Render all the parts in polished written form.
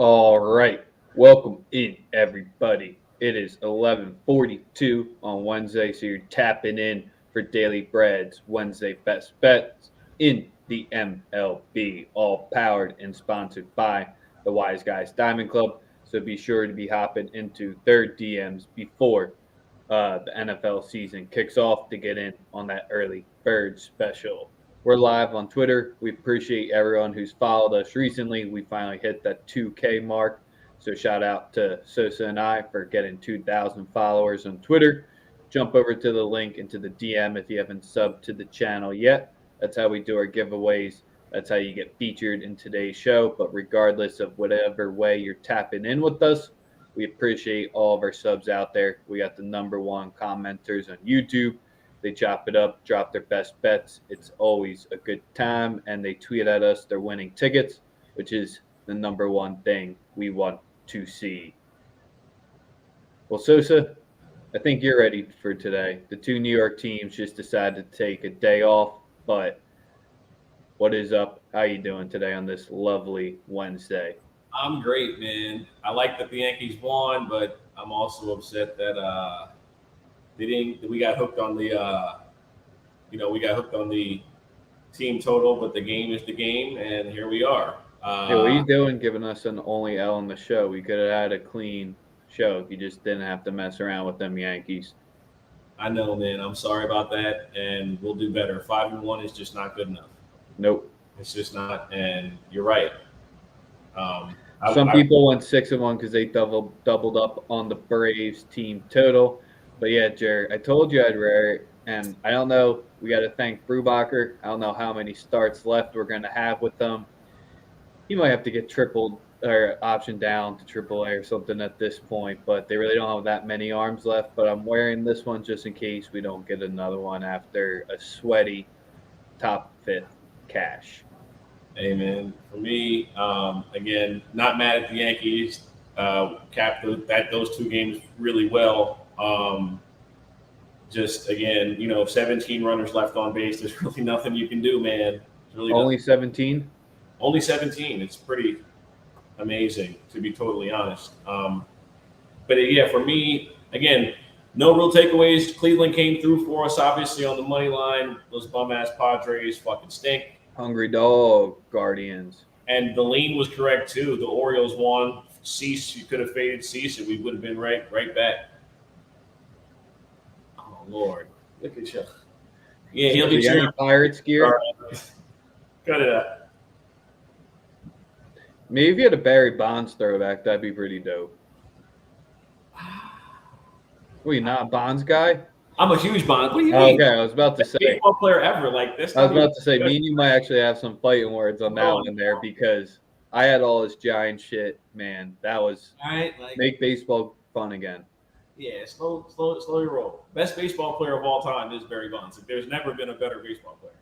All right. Welcome in, everybody. It is 11:42 on Wednesday, so you're tapping in for Daily Bread's Wednesday Best Bets in the MLB, all powered and sponsored by the Wise Guys Diamond Club. So be sure to be hopping into their DMs before the NFL season kicks off to get in on that early bird special. We're live on Twitter. We appreciate everyone who's followed us recently. We finally hit that 2K mark. So shout out to Sosa and I for getting 2,000 followers on Twitter. Jump over to the link into the DM if you haven't subbed to the channel yet. That's how we do our giveaways. That's how you get featured in today's show. But regardless of whatever way you're tapping in with us, we appreciate all of our subs out there. We got the number one commenters on YouTube. They chop it up, drop their best bets. It's always a good time, and they tweet at us their winning tickets, which is the number one thing we want to see. Well, Sosa, I think you're ready for today. The two New York teams just decided to take a day off, but what is up? How you doing today on this lovely Wednesday? I'm great, man. I like that the Yankees won, but I'm also upset that they didn't. We got hooked on the team total, but the game is the game, and here we are. Hey, what are you doing giving us an only L on the show? We could have had a clean show if you just didn't have to mess around with them Yankees. I know, man. I'm sorry about that, and we'll do better. 5-1 is just not good enough. Nope. It's just not, and you're right. Some people went 6-1 because they doubled up on the Braves team total. But yeah, Jared, I told you I'd rare it, and I don't know. We got to thank Brubacher. I don't know how many starts left we're going to have with them. He might have to get tripled or option down to AAA or something at this point, but they really don't have that many arms left. But I'm wearing this one just in case we don't get another one after a sweaty top fifth cash. Hey, man, for me, again, not mad at the Yankees. Capped those two games really well. Just, again, 17 runners left on base. There's really nothing you can do, man. Really Only 17? Only 17. It's pretty amazing, to be totally honest. But, yeah, for me, again, no real takeaways. Cleveland came through for us, obviously, on the money line. Those bum-ass Padres fucking stink. Hungry dog, Guardians. And the lean was correct too. The Orioles won. Cease, you could have faded Cease, and we would have been right back. Oh Lord, look at you. Yeah, he'll be cheering. Pirates gear. Cut it out. Maybe if you had a Barry Bonds throwback, that'd be pretty dope. Wait, not a Bonds guy? I'm a huge Bonds. What do you mean? Okay, I was about to say. Baseball player ever like this. I was about to say, me and you might actually have some fighting words on that one there because I had all this giant shit, man. That was make baseball fun again. Yeah, slowly roll. Best baseball player of all time is Barry Bonds. There's never been a better baseball player.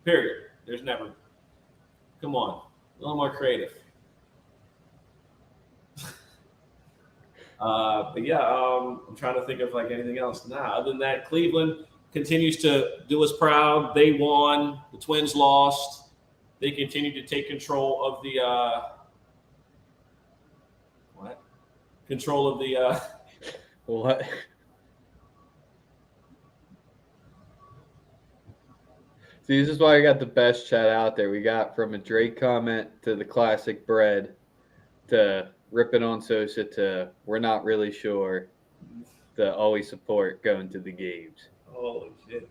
Period. There's never. Come on, a little more creative. But yeah, I'm trying to think of like anything else. Nah, other than that, Cleveland continues to do us proud. They won. The Twins lost. They continue to take control of the what? See, this is why I got the best chat out there. We got from a Drake comment to the classic bread to ripping on Sosa to we're not really sure to always support going to the games. Holy shit.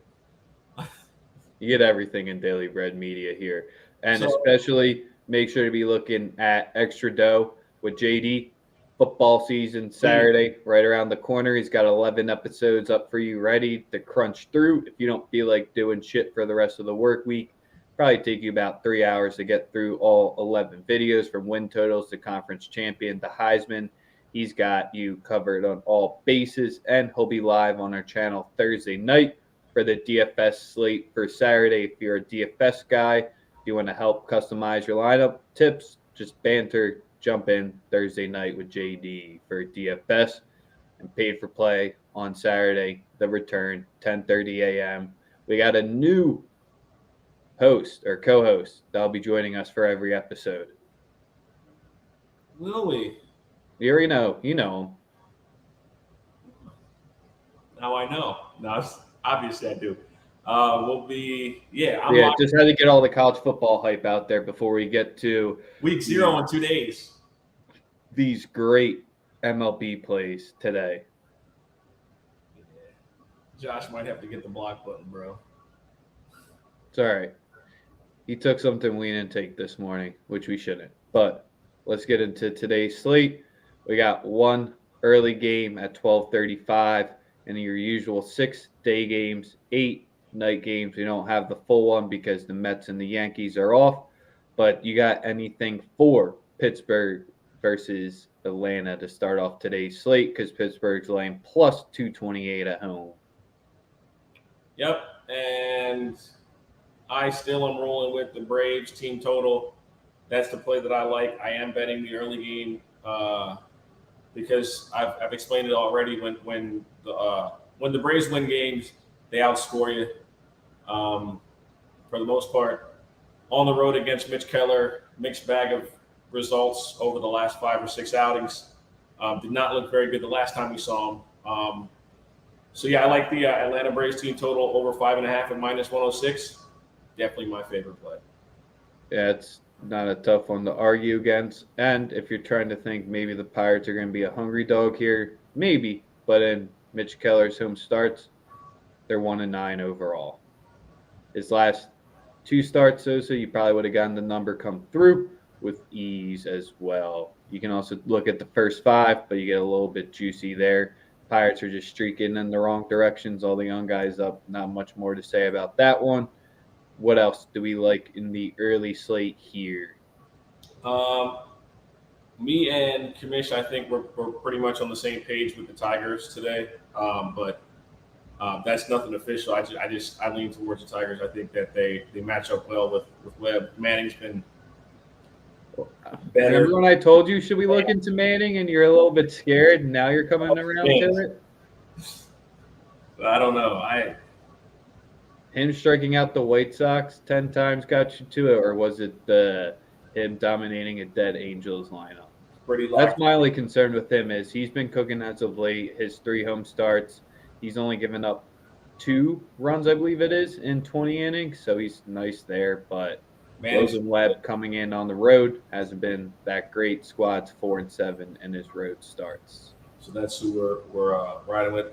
You get everything in Daily Bread Media here. And especially make sure to be looking at Extra Dough with JD. Football season Saturday right around the corner. He's got 11 episodes up for you ready to crunch through. If you don't feel like doing shit for the rest of the work week, probably take you about 3 hours to get through all 11 videos from win totals to conference champion to Heisman. He's got you covered on all bases, and he'll be live on our channel Thursday night for the DFS slate for Saturday. If you're a DFS guy, if you want to help customize your lineup tips, just banter, jump in Thursday night with JD for DFS and paid for play on Saturday, the return, 10:30 a.m. We got a new host or co-host that'll be joining us for every episode. Will we? You already know. You know him. Now I know. Now, obviously I do. Will be, yeah, I'm Yeah, locked. just had to get all the college football hype out there before we get to Week the, 0 in 2 days. these great MLB plays today. Josh might have to get the block button, bro. It's all right. He took something we didn't take this morning, which we shouldn't. But let's get into today's slate. We got one early game at 12:35, and your usual 6 day games, 8 night games. We don't have the full one because the Mets and the Yankees are off. But you got anything for Pittsburgh versus Atlanta to start off today's slate because Pittsburgh's laying plus 228 at home. Yep. And I still am rolling with the Braves team total. That's the play that I like. I am betting the early game because I've explained it already. When the Braves win games, they outscore you for the most part. On the road against Mitch Keller, mixed bag of results over the last 5 or 6 outings. Did not look very good the last time we saw him. So yeah, I like the Atlanta Braves team total over 5.5 at -106. Definitely my favorite play. Yeah, it's not a tough one to argue against. And if you're trying to think maybe the Pirates are going to be a hungry dog here, maybe. But in Mitch Keller's home starts, they're 1-9 overall. His last 2 starts, Sosa, you probably would have gotten the number come through with ease as well. You can also look at the first 5, but you get a little bit juicy there. Pirates are just streaking in the wrong directions. All the young guys up. Not much more to say about that one. What else do we like in the early slate here? Um, Me and Kamish, I think we're pretty much on the same page with the Tigers today. But that's nothing official. I lean towards the Tigers. I think that they match up well with Webb. Manning's been better. Remember when I told you should we look into Manning and you're a little bit scared and now you're coming around to it? I don't know. Him striking out the White Sox 10 times got you to it, or was it him dominating a dead Angels lineup? Pretty That's my only concern with him is he's been cooking as of late. His 3 home starts, he's only given up 2 runs, I believe it is, in 20 innings, so he's nice there. But Logan Webb coming in on the road hasn't been that great. Squad's 4-7 in his road starts. So that's who we're riding with.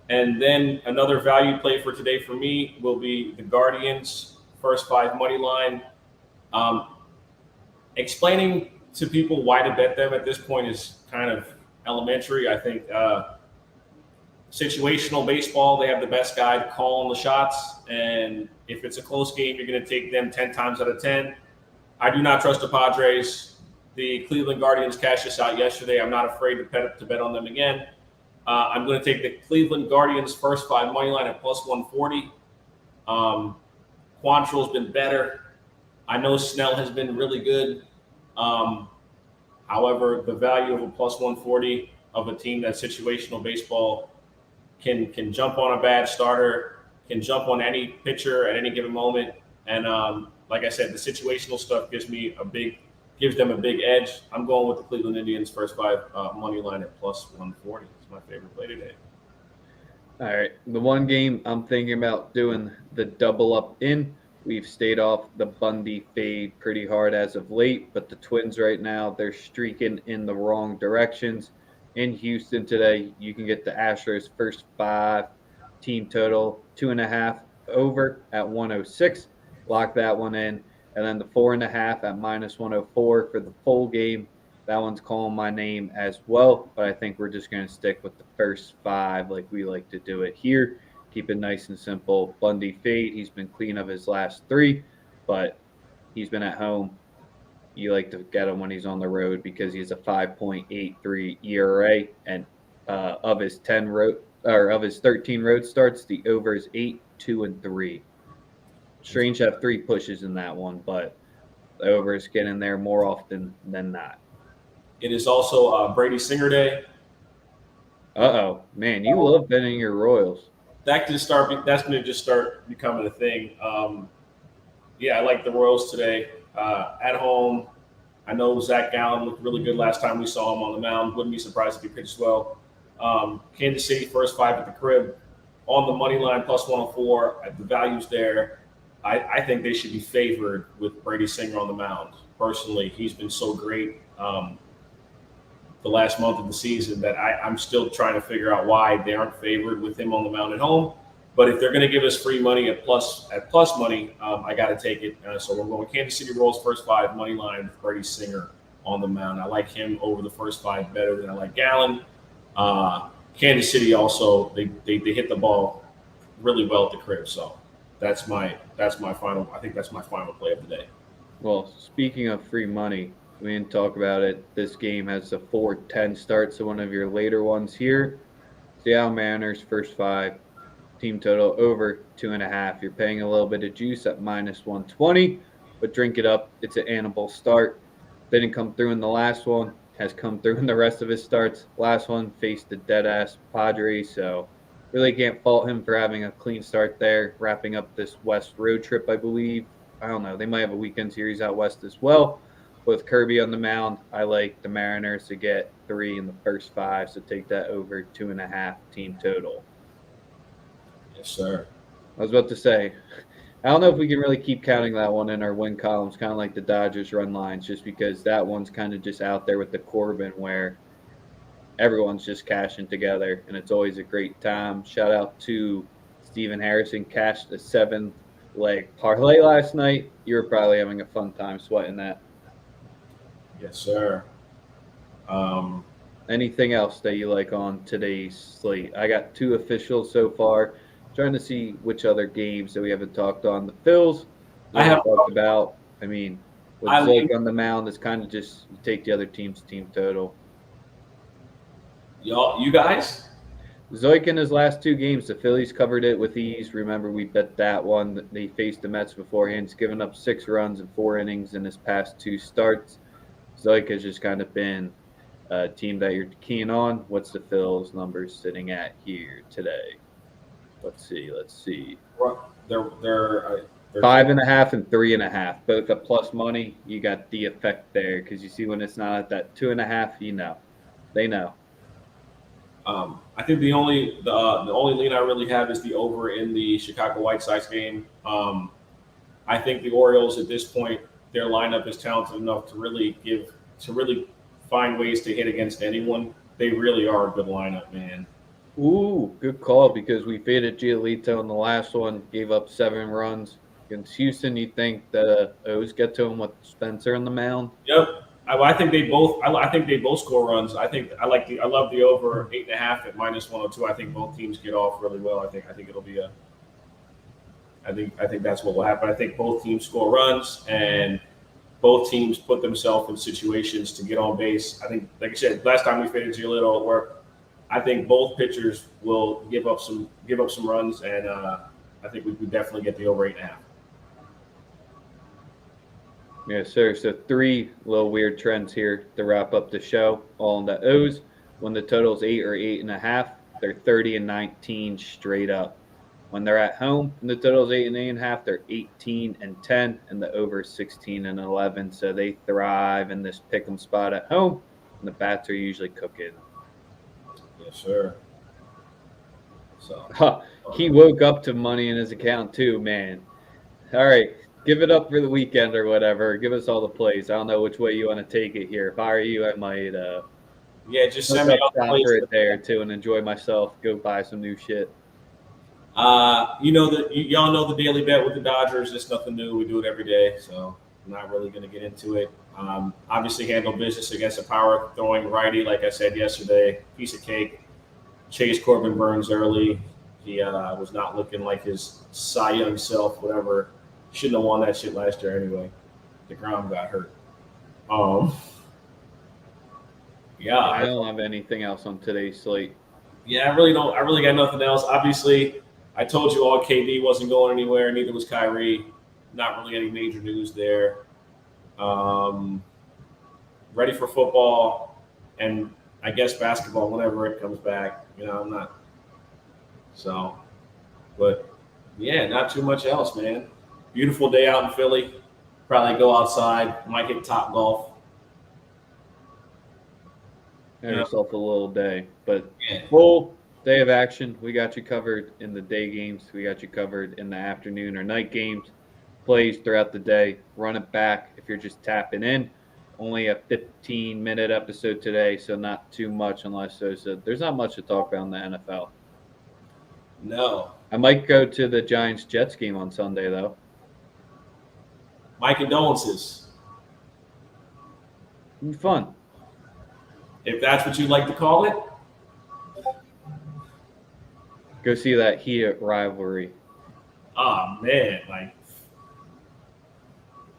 And then another value play for today for me will be the Guardians first 5 money line. Explaining to people why to bet them at this point is kind of elementary. I think situational baseball, they have the best guy calling the shots. And if it's a close game, you're going to take them 10 times out of 10. I do not trust the Padres. The Cleveland Guardians cashed this out yesterday. I'm not afraid to bet on them again. I'm going to take the Cleveland Guardians first 5 money line at plus 140. Quantrill's been better. I know Snell has been really good. However, the value of a plus 140 of a team that's situational baseball can jump on a bad starter, can jump on any pitcher at any given moment. And like I said, the situational stuff gives them a big edge. I'm going with the Cleveland Indians first 5 money line at plus 140. It's my favorite play today. All right. The one game I'm thinking about doing the double up in, we've stayed off the Bundy fade pretty hard as of late, but the Twins right now, they're streaking in the wrong directions. In Houston today, you can get the Astros first 5 team total, 2.5 over at 106. Lock that one in. And then the 4.5 at -104 for the full game. That one's calling my name as well, but I think we're just going to stick with the first 5 like we like to do it here. Keep it nice and simple. Bundy fade. He's been clean of his last 3, but he's been at home. You like to get him when he's on the road because he's a 5.83 ERA, and of his 13 road starts, the over is 8, 2, and 3. Strange to have 3 pushes in that one, but the over is getting there more often than not. It is also Brady Singer Day. Man, you love betting your Royals. That's going to just start becoming a thing. Yeah, I like the Royals today at home. I know Zach Gallen looked really good last time we saw him on the mound. Wouldn't be surprised if he pitched well. Kansas City first 5 at the crib on the money line plus 104. The value's there. I think they should be favored with Brady Singer on the mound. Personally, he's been so great the last month of the season that I'm still trying to figure out why they aren't favored with him on the mound at home. But if they're going to give us free money at plus money, I got to take it. So we're going Kansas City Royals first 5 money line with Brady Singer on the mound. I like him over the first 5 better than I like Gallen. Kansas City also they hit the ball really well at the crib. So that's my final. I think that's my final play of the day. Well, speaking of free money, we didn't talk about it. This game has a 4-10 start, so one of your later ones here. Seattle Mariners first 5. Team total over 2.5. You're paying a little bit of juice at minus 120, but drink it up. It's an animal start. Didn't come through in the last one. Has come through in the rest of his starts. Last one faced the dead-ass Padres, so really can't fault him for having a clean start there. Wrapping up this West road trip, I believe. I don't know. They might have a weekend series out west as well. With Kirby on the mound, I like the Mariners to get 3 in the first 5, so take that over 2.5 team total. Yes, sir. I was about to say, I don't know if we can really keep counting that one in our win columns, kind of like the Dodgers run lines, just because that one's kind of just out there with the Corbin where everyone's just cashing together, and it's always a great time. Shout out to Steven Harrison, cashed a 7-leg parlay last night. You were probably having a fun time sweating that. Yes, sir. Anything else that you like on today's slate? I got 2 officials so far. Trying to see which other games that we haven't talked on. The Phils, I have talked about. I mean, with Zoik on the mound, it's kind of just you take the other team's team total. You guys? Zoik in his last 2 games, the Phillies covered it with ease. Remember, we bet that one. They faced the Mets beforehand. He's given up 6 runs in 4 innings in his past 2 starts. Zoik has just kind of been a team that you're keen on. What's the Phils numbers sitting at here today? Let's see. They're 5.5 and 3.5. Both at plus money. You got the effect there because you see when it's not at that 2.5, they know. I think the only lean I really have is the over in the Chicago White Sox game. I think the Orioles at this point, their lineup is talented enough to really find ways to hit against anyone. They really are a good lineup, man. Ooh, good call because we faded Giolito in the last one, gave up 7 runs. Against Houston, you think the O's get to him with Spencer on the mound? Yep. I think they both. I think they both score runs. I love the over 8.5 at minus 102. I think both teams get off really well. I think it'll be a. I think that's what will happen. I think both teams score runs and both teams put themselves in situations to get on base. I think, like I said, last time we faded Giolito at work. I think both pitchers will give up some runs, and I think we could definitely get the over 8.5. Yes, sir. So 3 little weird trends here to wrap up the show. All in the O's. When the total's 8 or 8.5, they're 30 and 19 straight up. When they're at home and the total's 8 and 8.5, they're 18 and 10, and the over 16 and 11. So they thrive in this pick'em spot at home, and the bats are usually cooking. Yes, sir. So he woke up to money in his account too, man. All right, give it up for the weekend or whatever. Give us all the plays. I don't know which way you want to take it here. If I were you, I might just send me stop for it there too and enjoy myself. Go buy some new shit. Y'all know the daily bet with the Dodgers. It's nothing new. We do it every day, so I'm not really going to get into it. Obviously, handle business against a power throwing righty, like I said yesterday. Piece of cake. Chase Corbin Burns early. He was not looking like his Cy Young self, whatever. Shouldn't have won that shit last year anyway. DeGrom got hurt. I don't have anything else on today's slate. Yeah, I really don't. I really got nothing else. Obviously, I told you all KD wasn't going anywhere. Neither was Kyrie. Not really any major news there. Ready for football and I guess basketball whenever it comes back. I'm not. So, but yeah, not too much else, man. Beautiful day out in Philly. Probably go outside. Might hit Top Golf. Have yourself a little day. But Yeah. full day of action. We got you covered in the day games. We got you covered in the afternoon or night games. Plays throughout the day. Run it back if you're just tapping in. Only a 15-minute episode today, so not too much unless there's not much to talk about in the NFL. No. I might go to the Giants-Jets game on Sunday, though. My condolences. It'll be fun. If that's what you like to call it. Go see that heated rivalry. Oh, man. Like,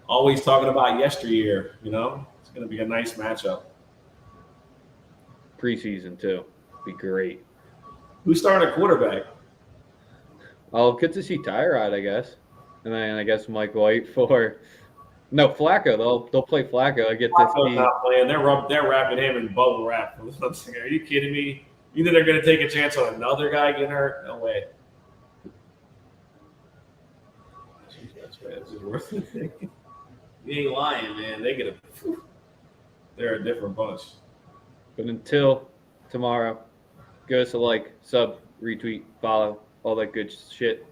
always talking about yesteryear, you know? It's going to be a nice matchup. Preseason, too. Be great. Who started at quarterback? I'll get to see Tyrod, I guess. And then I guess Mike White for no Flacco. They'll play Flacco. I get to Flacco's see. not playing. They're wrapping him in bubble wrap. Are you kidding me? You think they're going to take a chance on another guy getting hurt? No way. This is worth it. You ain't lying, man. They're a different bunch. But until tomorrow, give us a like, sub, retweet, follow, all that good shit.